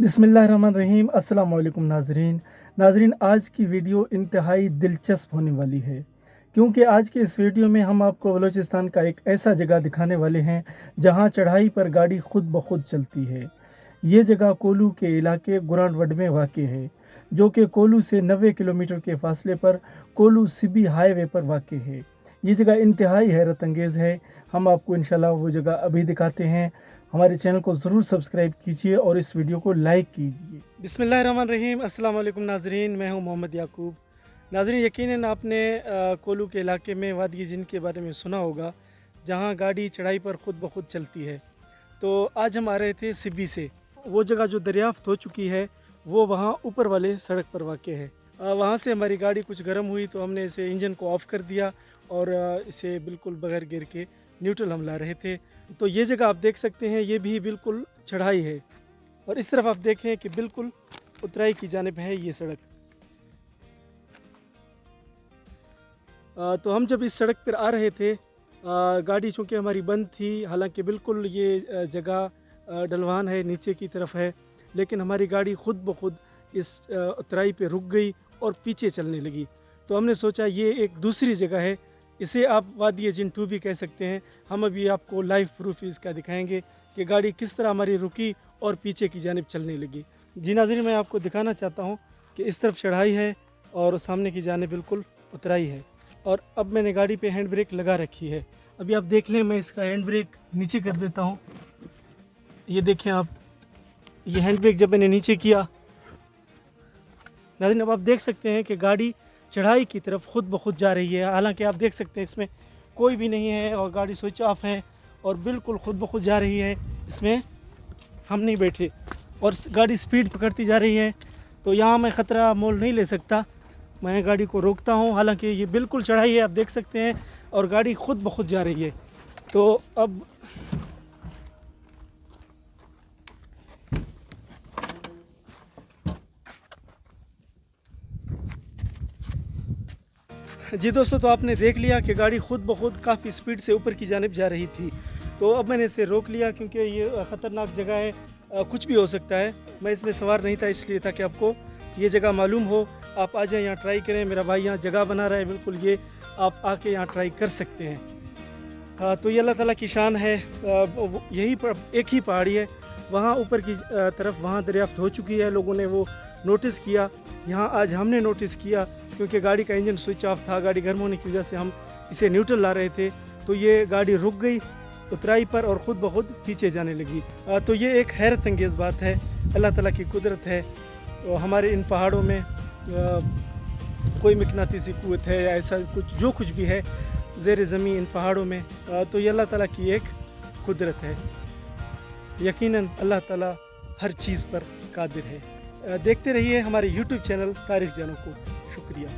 बिस्मिल्लाहिर्रहमानिर्रहीम। अस्सलाम वालेकुम नाजरीन, आज की वीडियो इंतहाई दिलचस्प होने वाली है, क्योंकि आज के इस वीडियो में हम आपको बलूचिस्तान का एक ऐसा जगह दिखाने वाले हैं जहां चढ़ाई पर गाड़ी खुद ब खुद चलती है। ये जगह कोलू के इलाके गुरांडवड में वाक़ है, जो कि कोलू से 90 किलोमीटर के फासले पर कोलू सिबी हाईवे पर वाक़ है। ये जगह इंतहाई हैरत अंगेज़ है। हम आपको इंशाल्लाह वो जगह अभी दिखाते हैं। हमारे चैनल को ज़रूर सब्सक्राइब कीजिए और इस वीडियो को लाइक कीजिए। बिस्मिल्लाहिर्रहमानिर्रहीम। अस्सलाम वालेकुम नाजरीन, मैं हूं मोहम्मद याकूब। नाजरीन, यकीनन आपने कोलू के इलाके में वादी जिन के बारे में सुना होगा, जहां गाड़ी चढ़ाई पर ख़ुद ब खुद चलती है। तो आज हम आ रहे थे सिब्बी से। वो जगह जो दरियाफ्त हो चुकी है वो वहाँ ऊपर वाले सड़क पर वाक़ है। वहाँ से हमारी गाड़ी कुछ गर्म हुई तो हमने इसे इंजन को ऑफ़ कर दिया और इसे बिल्कुल बगैर गियर के न्यूट्रल हम ला रहे थे। तो ये जगह आप देख सकते हैं, ये भी बिल्कुल चढ़ाई है और इस तरफ आप देखें कि बिल्कुल उतराई की जानिब है ये सड़क। तो हम जब इस सड़क पर आ रहे थे, गाड़ी चूँकि हमारी बंद थी, हालांकि बिल्कुल ये जगह ढलवान है, नीचे की तरफ है, लेकिन हमारी गाड़ी ख़ुद ब खुद इस उतराई पे रुक गई और पीछे चलने लगी। तो हमने सोचा ये एक दूसरी जगह है, इसे आप वादी जिन 2 भी कह सकते हैं। हम अभी आपको लाइव प्रूफ इसका दिखाएंगे कि गाड़ी किस तरह हमारी रुकी और पीछे की जानिब चलने लगी। जी नाज़रीन, मैं आपको दिखाना चाहता हूँ कि इस तरफ चढ़ाई है और सामने की जानिब बिल्कुल उतराई है। और अब मैंने गाड़ी पे हैंड ब्रेक लगा रखी है। अभी आप देख लें, मैं इसका हैंड ब्रेक नीचे कर देता हूँ। ये देखें आप, ये हैंड ब्रेक जब मैंने नीचे किया, नाज़रीन अब आप देख सकते हैं कि गाड़ी चढ़ाई की तरफ ख़ुद ब खुद जा रही है। हालांकि आप देख सकते हैं इसमें कोई भी नहीं है और गाड़ी स्विच ऑफ है और बिल्कुल ख़ुद ब खुद जा रही है। इसमें हम नहीं बैठे और गाड़ी स्पीड पकड़ती जा रही है। तो यहाँ मैं ख़तरा मोल नहीं ले सकता, मैं गाड़ी को रोकता हूँ। हालांकि ये बिल्कुल चढ़ाई है, आप देख सकते हैं, और गाड़ी ख़ुद ब खुद जा रही है। तो अब जी दोस्तों, तो आपने देख लिया कि गाड़ी ख़ुद ब खुद काफ़ी स्पीड से ऊपर की जानिब जा रही थी। तो अब मैंने इसे रोक लिया क्योंकि ये ख़तरनाक जगह है, कुछ भी हो सकता है। मैं इसमें सवार नहीं था, इसलिए ताकि आपको ये जगह मालूम हो। आप आ जाएँ, यहाँ ट्राई करें। मेरा भाई यहाँ जगह बना रहा है, बिल्कुल ये आप आके यहाँ ट्राई कर सकते हैं। तो ये अल्लाह ताला की शान है। यही पर एक ही पहाड़ी है, वहाँ ऊपर की तरफ वहाँ दरियाफ्त हो चुकी है, लोगों ने वो नोटिस किया। यहाँ आज हमने नोटिस किया क्योंकि गाड़ी का इंजन स्विच ऑफ था, गाड़ी गर्म होने की वजह से हम इसे न्यूट्रल ला रहे थे। तो ये गाड़ी रुक गई उतराई पर और ख़ुद ब खुद पीछे जाने लगी। तो ये एक हैरत अंगेज़ बात है, अल्लाह ताला की कुदरत है। हमारे इन पहाड़ों में कोई मकनातीसी क़ुव्वत है या ऐसा कुछ, जो कुछ भी है ज़ेर ज़मीन इन पहाड़ों में, तो ये अल्लाह ताला की एक कुदरत है। यकीनन अल्लाह ताला हर चीज़ पर कादिर है। देखते रहिए हमारे YouTube चैनल तारीख़ जानो को। शुक्रिया।